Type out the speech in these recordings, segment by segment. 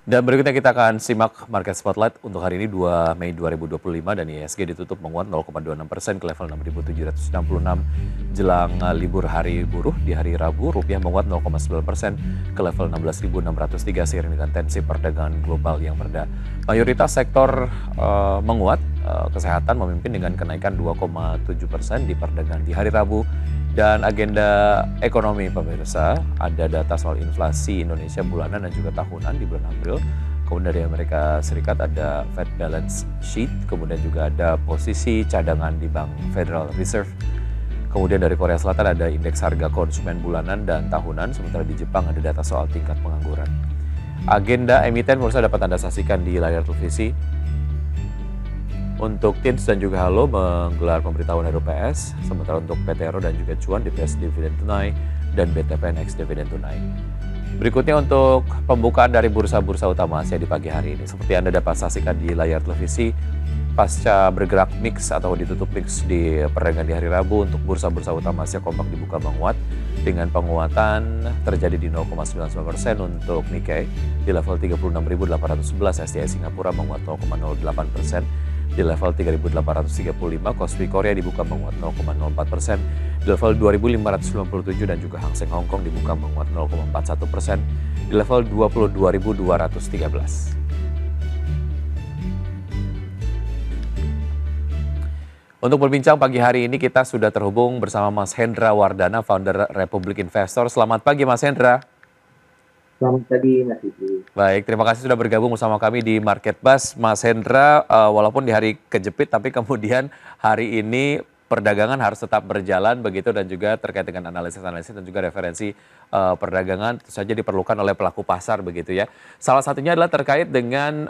Dan berikutnya kita akan simak market spotlight untuk hari ini 2 Mei 2025 dan IHSG ditutup menguat 0,26% ke level 6.766 jelang libur hari buruh. Di hari Rabu, rupiah menguat 0,9% ke level 16.603 seiring dengan tensi perdagangan global yang mereda. Mayoritas sektor menguat, kesehatan memimpin dengan kenaikan 2,7% di perdagangan di hari Rabu. Dan agenda ekonomi pemirsa, ada data soal inflasi Indonesia bulanan dan juga tahunan di bulan April. Kemudian dari Amerika Serikat ada Fed Balance Sheet, kemudian juga ada posisi cadangan di Bank Federal Reserve. Kemudian dari Korea Selatan ada indeks harga konsumen bulanan dan tahunan, sementara di Jepang ada data soal tingkat pengangguran. Agenda emiten pemirsa dapat Anda saksikan di layar televisi. Untuk TINS dan juga Halo menggelar pemberitahuan RUPS, sementara untuk PTRO dan juga Cuan DPS dividen tunai dan BTPNX dividen tunai. Berikutnya untuk pembukaan dari bursa-bursa utama Asia di pagi hari ini. Seperti Anda dapat saksikan di layar televisi, pasca bergerak mix atau ditutup mix di perdagangan di hari Rabu, untuk bursa-bursa utama Asia kompak dibuka menguat dengan penguatan terjadi di 0,99% untuk Nikkei di level 36.811, STI Singapura menguat 0,08%. Di level 3.835, Kospi Korea dibuka menguat 0,04%, di level 2.597 dan juga Hang Seng Hong Kong dibuka menguat 0,41%, di level 22.213. Untuk berbincang pagi hari ini kita sudah terhubung bersama Mas Hendra Wardana, founder Republik Investor. Selamat pagi Mas Hendra. Selamat pagi, Mas Ibu. Baik, terima kasih sudah bergabung bersama kami di Market Buzz. Mas Hendra, walaupun di hari kejepit, tapi kemudian hari ini perdagangan harus tetap berjalan begitu, dan juga terkait dengan analisis-analisis dan juga referensi perdagangan tentu saja diperlukan oleh pelaku pasar begitu ya. Salah satunya adalah terkait dengan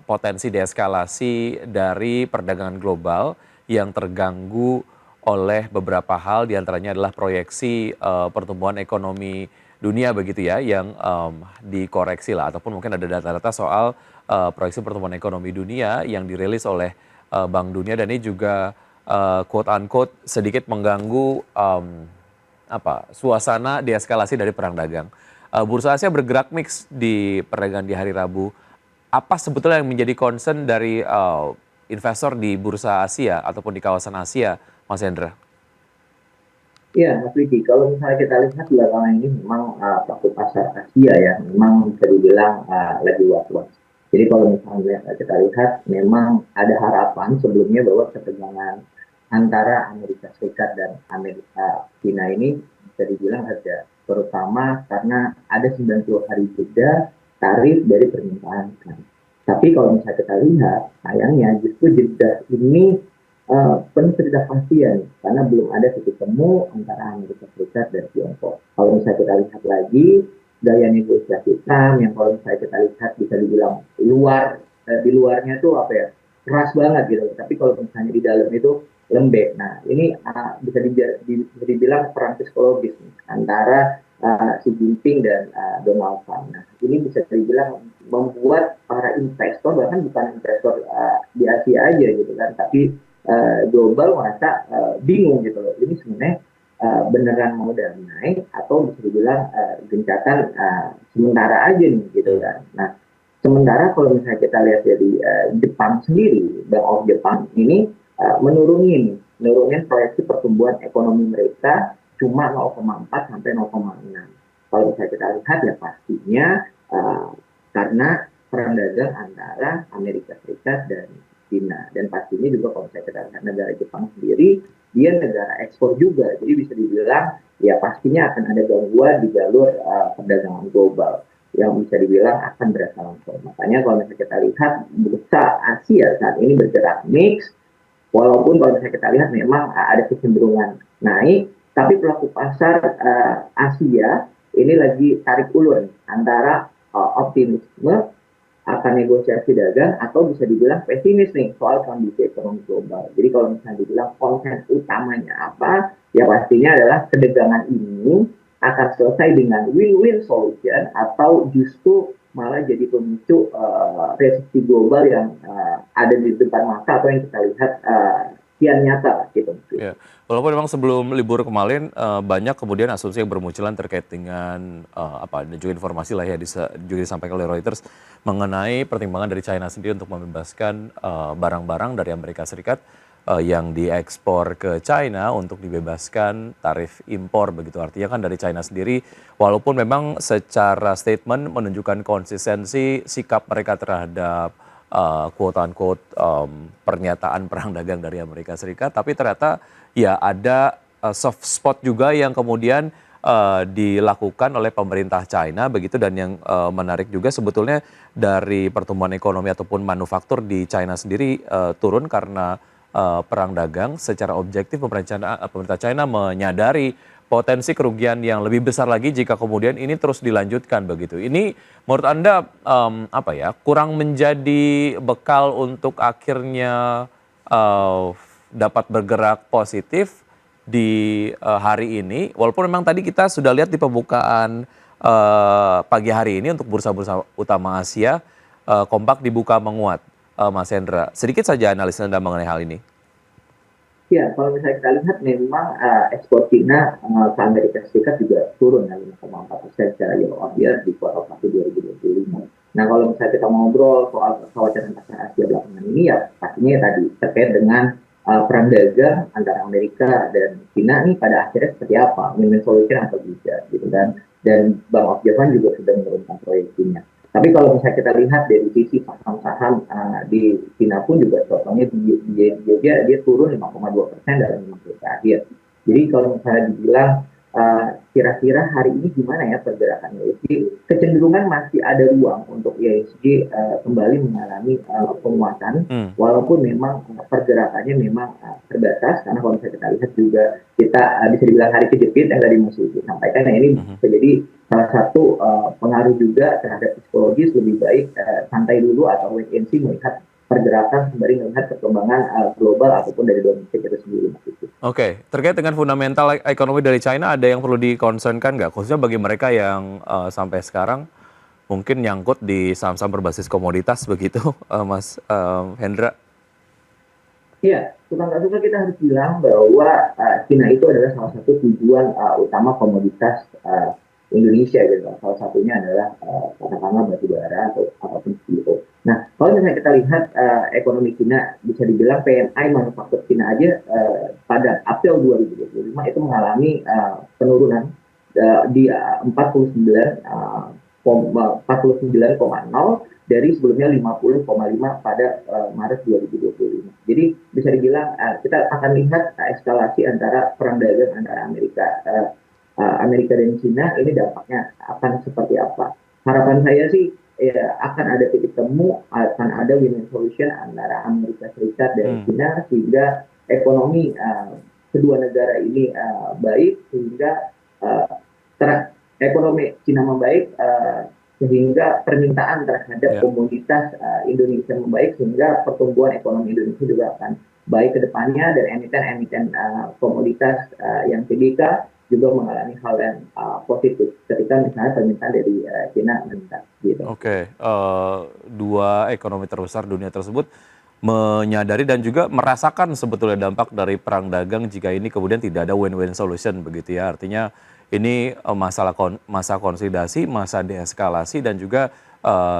potensi deeskalasi dari perdagangan global yang terganggu oleh beberapa hal, diantaranya adalah proyeksi pertumbuhan ekonomi dunia begitu ya, yang dikoreksi lah, ataupun mungkin ada data-data soal proyeksi pertumbuhan ekonomi dunia yang dirilis oleh Bank Dunia, dan ini juga quote unquote sedikit mengganggu suasana deeskalasi dari perang dagang. Bursa Asia bergerak mix di perdagangan di hari Rabu. Apa sebetulnya yang menjadi concern dari investor di bursa Asia ataupun di kawasan Asia, Mas Hendra? Ya, Mas Widi, kalau misalnya kita lihat belakangan ini memang pelaku pasar Asia ya, memang bisa dibilang lagi was-was. Jadi kalau misalnya kita lihat, memang ada harapan sebelumnya bahwa ketegangan antara Amerika Serikat dan Amerika China ini bisa dibilang ada, terutama karena ada 90 hari jeda tarif dari permintaan kan. Tapi kalau misalnya kita lihat, sayangnya justru jeda ini penuh ketidakpastian karena belum ada titik temu antara Amerika Serikat dan Tiongkok. Kalau misalnya kita lihat lagi gaya negosiasi Trump yang kalau misalnya kita lihat bisa dibilang di luarnya tuh apa ya, keras banget gitu. Tapi kalau misalnya di dalam itu lembek. Nah ini bisa dibilang perang psikologis nih, antara Xi Jinping dan Donald Trump. Nah ini bisa dibilang membuat para investor, bahkan bukan investor di Asia aja gitu kan, tapi global merasa bingung gitu loh. Ini sebenarnya beneran mau damai atau bisa dibilang gencatan sementara aja nih gitu kan. Nah, sementara kalau misalnya kita lihat dari Jepang sendiri, Bank of Jepang ini menurunin proyeksi pertumbuhan ekonomi mereka cuma 0,4 sampai 0,6. Kalau misalnya kita lihat ya pastinya karena perang dagang antara Amerika Serikat dan China, dan pastinya juga kalau misalnya kita lihat negara Jepang sendiri, dia negara ekspor juga, jadi bisa dibilang ya pastinya akan ada gangguan di jalur perdagangan global yang bisa dibilang akan berasa langsung. Makanya kalau misalnya kita lihat bursa Asia saat ini bergerak mix, walaupun kalau misalnya kita lihat memang ada kecenderungan naik, tapi pelaku pasar Asia ini lagi tarik ulur antara optimisme akan negosiasi dagang atau bisa dibilang pesimis nih soal kondisi ekonomi global. Jadi kalau misalnya dibilang konsen utamanya apa, ya pastinya adalah kedegangan ini akan selesai dengan win-win solution atau justru malah jadi pemicu resesi global yang ada di depan mata atau yang kita lihat kian nyata lah gitu. Ya, walaupun memang sebelum libur kemarin banyak kemudian asumsi yang bermunculan terkait dengan dan juga informasi lah ya juga disampaikan oleh Reuters mengenai pertimbangan dari China sendiri untuk membebaskan barang-barang dari Amerika Serikat yang diekspor ke China untuk dibebaskan tarif impor begitu. Artinya kan dari China sendiri walaupun memang secara statement menunjukkan konsistensi sikap mereka terhadap quote unquote pernyataan perang dagang dari Amerika Serikat, tapi ternyata ya ada soft spot juga yang kemudian dilakukan oleh pemerintah China begitu, dan yang menarik juga sebetulnya dari pertumbuhan ekonomi ataupun manufaktur di China sendiri turun karena perang dagang. Secara objektif pemerintah China menyadari potensi kerugian yang lebih besar lagi jika kemudian ini terus dilanjutkan begitu. Ini menurut Anda kurang menjadi bekal untuk akhirnya dapat bergerak positif di hari ini, walaupun memang tadi kita sudah lihat di pembukaan pagi hari ini untuk bursa-bursa utama Asia kompak dibuka menguat. Mas Hendra, sedikit saja analisis Anda mengenai hal ini. Ya, kalau misalnya kita lihat memang ekspor Cina ke Amerika Serikat juga turun ya 5,4% secara year on year di kuartal 1 2025. Nah, kalau misalnya kita ngobrol soal kekhawatiran pasar Asia belakangan ini ya pastinya ya tadi terkait dengan perang dagang antara Amerika dan Cina ini pada akhirnya seperti apa, win-win solution atau tidak gitu kan. Dan Bank of Japan juga sudah menurunkan proyeksinya. Tapi kalau misalnya kita lihat dari sisi saham-saham di Cina pun juga contohnya dia turun 5,2% dalam 5 bulan terakhir. Jadi kalau misalnya dibilang kira-kira hari ini gimana ya pergerakan IHSG, kecenderungan masih ada ruang untuk IHSG kembali mengalami penguatan, walaupun memang pergerakannya memang terbatas, karena kalau misalnya kita lihat juga kita bisa dibilang hari kejepit yang tadi Mas Yudi sampaikan, nah ini bisa jadi salah satu pengaruh juga terhadap psikologis. Lebih baik santai dulu atau wait and see melihat pergerakan sembari melihat perkembangan global ataupun dari domestik itu sendiri. Oke, terkait dengan fundamental ekonomi dari China, ada yang perlu dikonsenkan nggak? Khususnya bagi mereka yang sampai sekarang mungkin nyangkut di saham-saham berbasis komoditas begitu, Mas Hendra? Iya, suka nggak suka kita harus bilang bahwa China itu adalah salah satu tujuan utama komoditas Indonesia gitu. Salah satunya adalah katakanlah batu bara atau apapun itu. Nah, kalau misalnya kita lihat ekonomi Cina, bisa dibilang PMI manufaktur Cina aja pada April 2025 itu mengalami penurunan di 49,0 dari sebelumnya 50,5 pada Maret 2025. Jadi bisa dibilang kita akan lihat eskalasi antara perang dagang antara Amerika dan Cina ini dampaknya akan seperti apa. Harapan saya sih ya, akan ada titik temu, akan ada win-win solution antara Amerika Serikat dan China sehingga ekonomi kedua negara ini baik, sehingga ekonomi China membaik, sehingga permintaan terhadap komoditas Indonesia membaik, sehingga pertumbuhan ekonomi Indonesia juga akan baik ke depannya, dan emiten-emiten komoditas yang TBK juga mengalami hal yang positif ketika misalnya permintaan dari China meningkat. Gitu. Oke, dua ekonomi terbesar dunia tersebut menyadari dan juga merasakan sebetulnya dampak dari perang dagang jika ini kemudian tidak ada win-win solution begitu ya. Artinya ini masa konsolidasi, masa deeskalasi, dan juga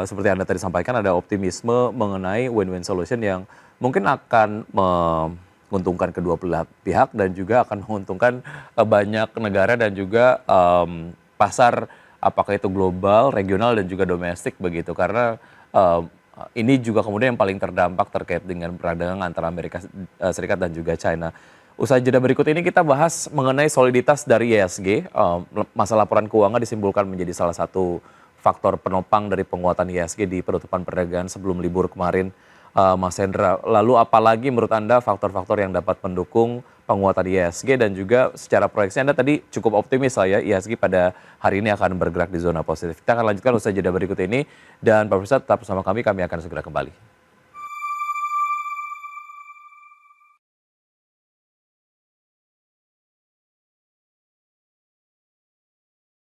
seperti Anda tadi sampaikan ada optimisme mengenai win-win solution yang mungkin akan menguntungkan kedua belah pihak dan juga akan menguntungkan banyak negara dan juga pasar, apakah itu global, regional, dan juga domestik begitu, karena ini juga kemudian yang paling terdampak terkait dengan perdagangan antara Amerika Serikat dan juga China. Usai jeda berikut ini kita bahas mengenai soliditas dari IHSG. Masa laporan keuangan disimpulkan menjadi salah satu faktor penopang dari penguatan IHSG di penutupan perdagangan sebelum libur kemarin, Mas Hendra. Lalu apalagi menurut Anda faktor-faktor yang dapat mendukung penguatan IHSG, dan juga secara proyeksi Anda tadi cukup optimis lah ya IHSG pada hari ini akan bergerak di zona positif. Kita akan lanjutkan usai jeda berikut ini, dan pemirsa tetap bersama kami akan segera kembali.